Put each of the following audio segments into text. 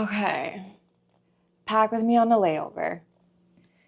Okay, pack with me on a layover.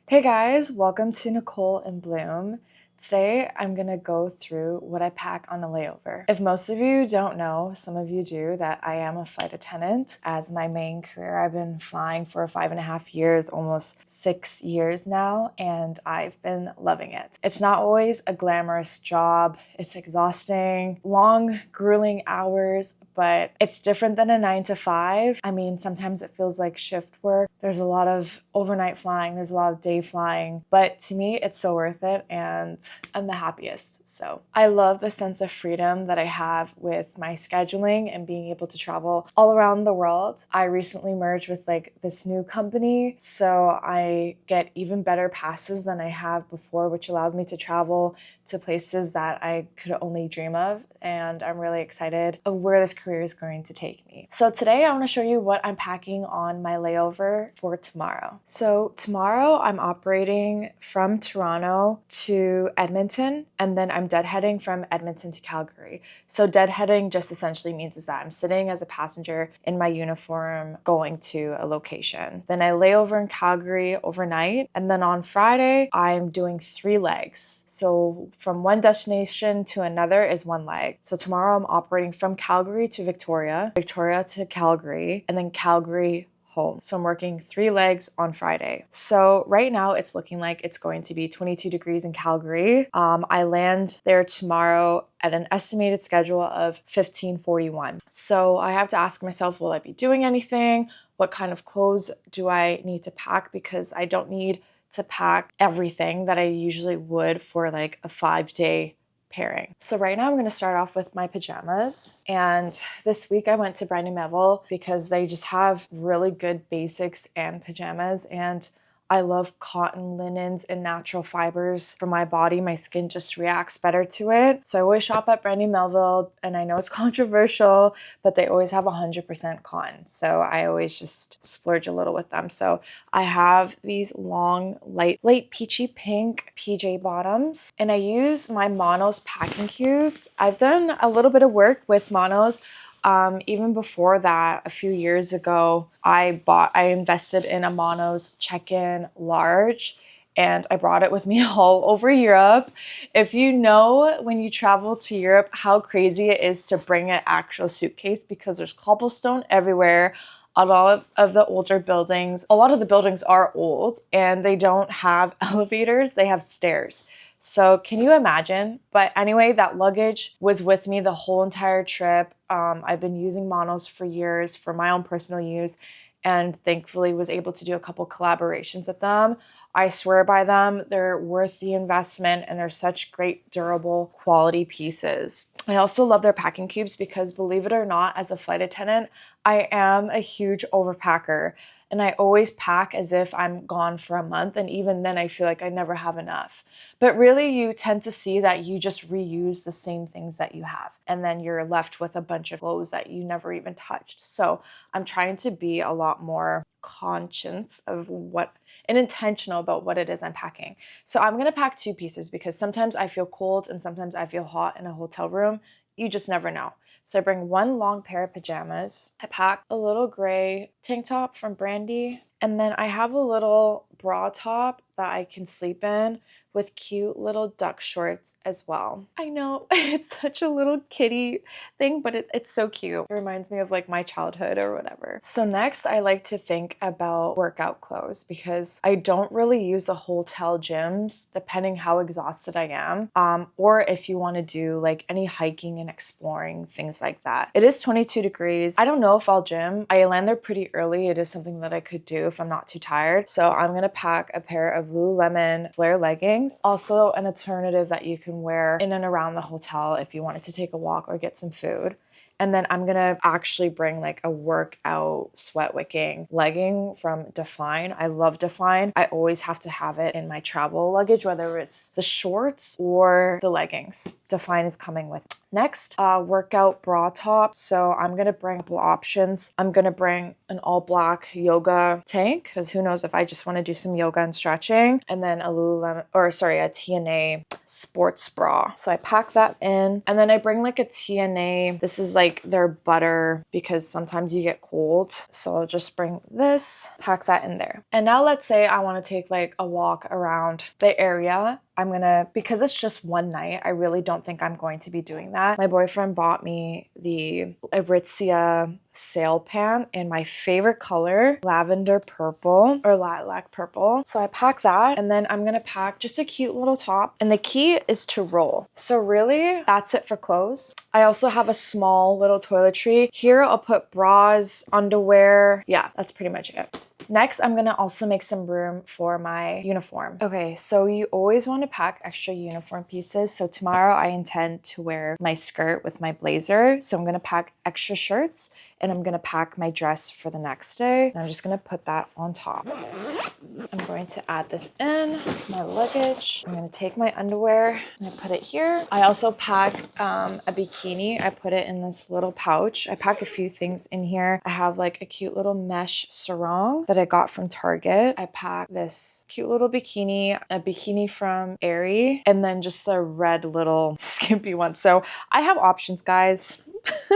Hey guys, welcome to Nicole and Bloom. Today I'm gonna go through what I pack on a layover. If most of you don't know, some of you do, that I am a flight attendant as my main career. I've been flying for 5.5 years, almost 6 years now, and I've been loving it. It's not always a glamorous job. It's exhausting, long, grueling hours, but it's different than a 9 to 5. I mean, sometimes it feels like shift work. There's a lot of overnight flying, there's a lot of day flying, but to me, it's so worth it, and I'm the happiest. So I love the sense of freedom that I have with my scheduling and being able to travel all around the world. I recently merged with this new company, so I get even better passes than I have before, which allows me to travel to places that I could only dream of, and I'm really excited of where this career is going to take me. So today I want to show you what I'm packing on my layover for tomorrow. So tomorrow I'm operating from Toronto to Edmonton, and then I'm deadheading from Edmonton to Calgary. So deadheading just essentially means is that I'm sitting as a passenger in my uniform going to a location. Then I lay over in Calgary overnight, and then on Friday I'm doing 3 legs. So from one destination to another is 1 leg. So tomorrow I'm operating from Calgary to Victoria, Victoria to Calgary, and then Calgary home. So I'm working 3 legs on Friday. So right now it's looking like it's going to be 22 degrees in Calgary. I land there tomorrow at an estimated schedule of 15:41. So I have to ask myself, will I be doing anything? What kind of clothes do I need to pack? Because I don't need to pack everything that I usually would for like a 5-day pairing. So right now I'm going to start off with my pajamas, and this week I went to Brandy Melville because they just have really good basics and pajamas, and I love cotton, linens, and natural fibers for my body. My skin just reacts better to it. So I always shop at Brandy Melville, and I know it's controversial, but they always have 100% cotton. So I always just splurge a little with them. So I have these long, light peachy pink PJ bottoms, and I use my Monos packing cubes. I've done a little bit of work with Monos. Even before that, a few years ago, I invested in a Monos check-in large, and I brought it with me all over Europe. If you know when you travel to Europe how crazy it is to bring an actual suitcase because there's cobblestone everywhere. A lot of the older buildings, a lot of the buildings are old and they don't have elevators, they have stairs. So can you imagine? But anyway, that luggage was with me the whole entire trip. I've been using Monos for years for my own personal use, and thankfully was able to do a couple collaborations with them. I swear by them. They're worth the investment, and they're such great, durable, quality pieces. I also love their packing cubes because, believe it or not, as a flight attendant, I am a huge overpacker, and I always pack as if I'm gone for a month, and even then I feel like I never have enough. But really, you tend to see that you just reuse the same things that you have, and then you're left with a bunch of clothes that you never even touched. So I'm trying to be a lot more conscious of and intentional about what it is I'm packing. So I'm gonna pack 2 pieces because sometimes I feel cold and sometimes I feel hot in a hotel room. You just never know. So I bring 1 long pair of pajamas. I pack a little gray tank top from Brandy, and then I have a little bra top that I can sleep in with cute little duck shorts as well. I know it's such a little kitty thing, but it's so cute. It reminds me of like my childhood or whatever. So next, I like to think about workout clothes because I don't really use the hotel gyms depending how exhausted I am, or if you want to do like any hiking and exploring, things like that. It is 22 degrees. I don't know if I'll gym. I land there pretty early. It is something that I could do if I'm not too tired. So I'm gonna pack a pair of Lululemon flare leggings. Also an alternative that you can wear in and around the hotel if you wanted to take a walk or get some food. And then I'm gonna actually bring like a workout sweat wicking legging from Define. I love Define. I always have to have it in my travel luggage, whether it's the shorts or the leggings. Define is coming with Next, workout bra top. So I'm going to bring a couple options. I'm going to bring an all black yoga tank because who knows if I just want to do some yoga and stretching. And then a TNA sports bra. So I pack that in, and then I bring like a TNA. This is like their butter because sometimes you get cold. So I'll just bring this, pack that in there. And now let's say I want to take like a walk around the area. Because it's just one night, I really don't think I'm going to be doing that. My boyfriend bought me the Aritzia sail pant in my favorite color, lavender purple or lilac purple. So I pack that, and then I'm gonna pack just a cute little top. And the key is to roll. So really, that's it for clothes. I also have a small little toiletry. Here I'll put bras, underwear. Yeah, that's pretty much it. Next, I'm gonna also make some room for my uniform. Okay, so you always want to pack extra uniform pieces. So tomorrow I intend to wear my skirt with my blazer. So I'm gonna pack extra shirts, and I'm gonna pack my dress for the next day. And I'm just gonna put that on top. I'm going to add this in my luggage. I'm gonna take my underwear and I put it here. I also pack a bikini. I put it in this little pouch. I pack a few things in here. I have like a cute little mesh sarong that I got from Target. I packed this cute little bikini, a bikini from Aerie, and then just a red little skimpy one. So I have options, guys.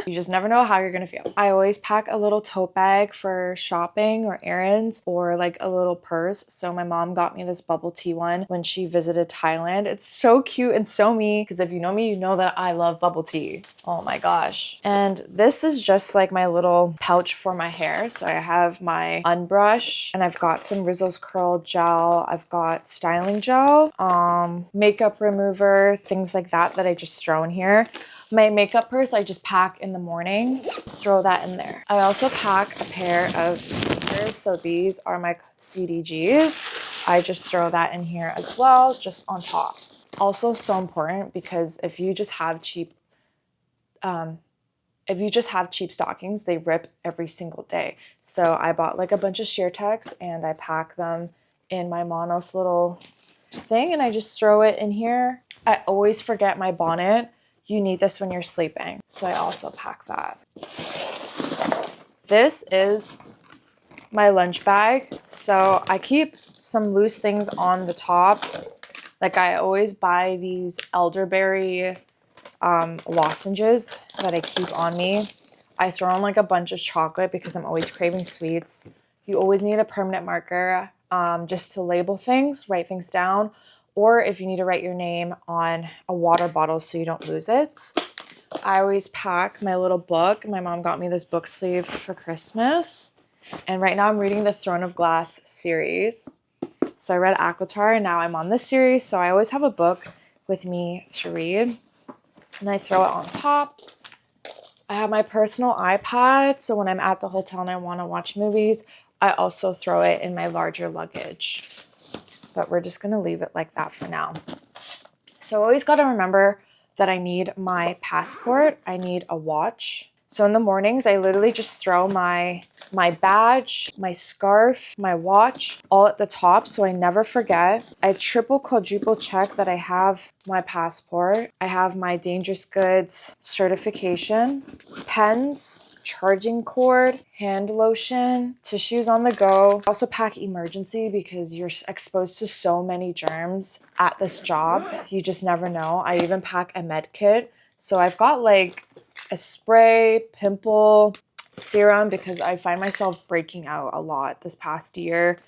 You just never know how you're gonna feel. I always pack a little tote bag for shopping or errands, or like a little purse. So my mom got me this bubble tea one when she visited Thailand. It's so cute and so me, because if you know me, you know that I love bubble tea. Oh my gosh. And this is just like my little pouch for my hair. So I have my unbrush, and I've got some Rizzo's curl gel. I've got styling gel, makeup remover, things like that I just throw in here. My makeup purse, I just pack in the morning, throw that in there. I also pack a pair of sneakers. So these are my CDGs. I just throw that in here as well, just on top. Also so important, because if you just have cheap stockings, they rip every single day. So I bought like a bunch of sheer techs, and I pack them in my Monos little thing, and I just throw it in here. I always forget my bonnet. You need this when you're sleeping. So I also pack that. This is my lunch bag. So I keep some loose things on the top. Like I always buy these elderberry lozenges that I keep on me. I throw in like a bunch of chocolate because I'm always craving sweets. You always need a permanent marker just to label things, write things down, or if you need to write your name on a water bottle so you don't lose it. I always pack my little book. My mom got me this book sleeve for Christmas. And right now I'm reading the Throne of Glass series. So I read Aquatar, and now I'm on this series. So I always have a book with me to read. And I throw it on top. I have my personal iPad. So when I'm at the hotel and I want to watch movies, I also throw it in my larger luggage. But we're just going to leave it like that for now. So I always got to remember that I need my passport. I need a watch. So in the mornings, I literally just throw my badge, my scarf, my watch all at the top so I never forget. I triple, quadruple check that I have my passport. I have my dangerous goods certification, pens, charging cord, hand lotion, tissues on the go. Also pack emergency because you're exposed to so many germs at this job. You just never know. I even pack a med kit. So I've got like a spray, pimple, serum because I find myself breaking out a lot this past year.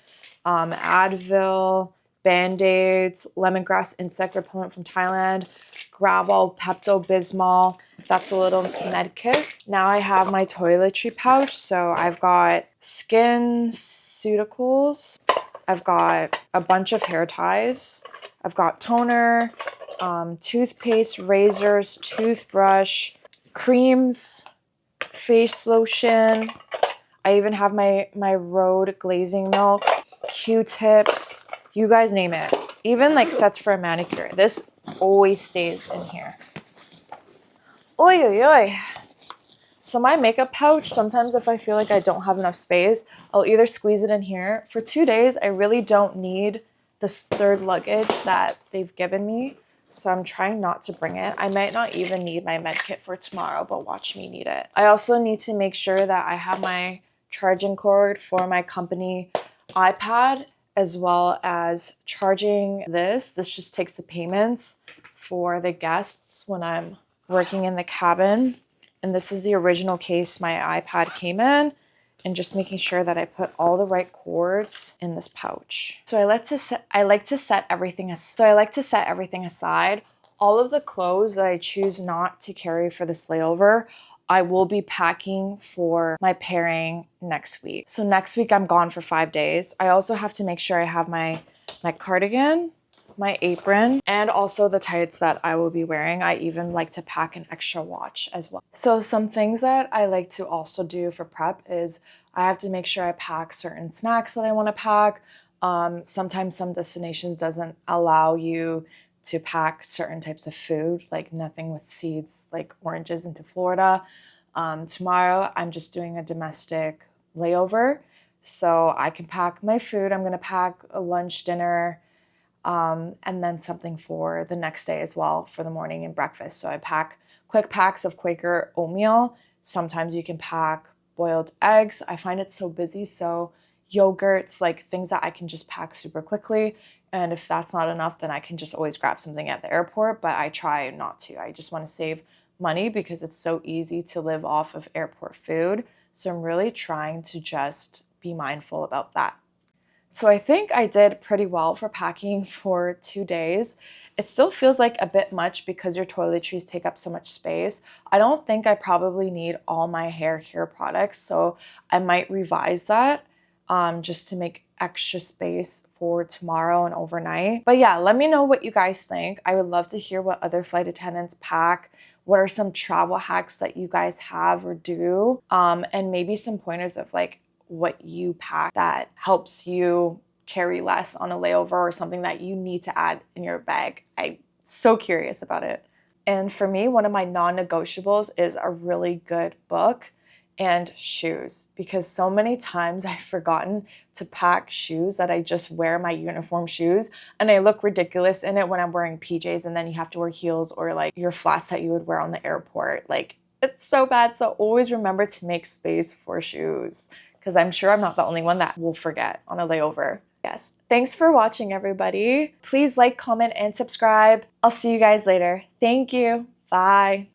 Advil, Band-Aids, lemongrass insect repellent from Thailand, Gravol, Pepto-Bismol. That's a little med kit. Now I have my toiletry pouch. So I've got skin SkinCeuticals. I've got a bunch of hair ties. I've got toner, toothpaste, razors, toothbrush, creams, face lotion. I even have my Rhode glazing milk, Q-tips, you guys name it. Even like sets for a manicure. This always stays in here. Oy, oy, oy. So my makeup pouch, sometimes if I feel like I don't have enough space, I'll either squeeze it in here. For 2 days, I really don't need this third luggage that they've given me. so I'm trying not to bring it. I might not even need my med kit for tomorrow, but watch me need it. I also need to make sure that I have my charging cord for my company iPad, as well as charging this. This just takes the payments for the guests when I'm working in the cabin. And this is the original case my iPad came in, and just making sure that I put all the right cords in this pouch. So I like to set everything aside. All of the clothes that I choose not to carry for this layover, I will be packing for my pairing next week. So next week I'm gone for 5 days. I also have to make sure I have my cardigan, my apron, and also the tights that I will be wearing. I even like to pack an extra watch as well. So some things that I like to also do for prep is I have to make sure I pack certain snacks that I want to pack. Sometimes some destinations doesn't allow you to pack certain types of food, like nothing with seeds, like oranges into Florida. Tomorrow I'm just doing a domestic layover, so I can pack my food. I'm gonna pack a lunch, dinner, and then something for the next day as well for the morning and breakfast. So I pack quick packs of Quaker oatmeal. Sometimes you can pack boiled eggs. I find it so busy, so yogurts, like things that I can just pack super quickly. And if that's not enough, then I can just always grab something at the airport, but I try not to. I just want to save money because it's so easy to live off of airport food. So I'm really trying to just be mindful about that. So I think I did pretty well for packing for 2 days. It still feels like a bit much because your toiletries take up so much space. I don't think I probably need all my hair care products, so I might revise that just to make extra space for tomorrow and overnight. But yeah, let me know what you guys think. I would love to hear what other flight attendants pack. What are some travel hacks that you guys have or do? And maybe some pointers of like what you pack that helps you carry less on a layover, or something that you need to add in your bag. I'm so curious about it. And for me, one of my non-negotiables is a really good book and shoes, because so many times I've forgotten to pack shoes that I just wear my uniform shoes and I look ridiculous in it when I'm wearing PJs, and then you have to wear heels or like your flats that you would wear on the airport. Like, it's so bad. So always remember to make space for shoes, because I'm sure I'm not the only one that will forget on a layover. Yes. Thanks for watching, everybody. Please like, comment, and subscribe. I'll see you guys later. Thank you. Bye.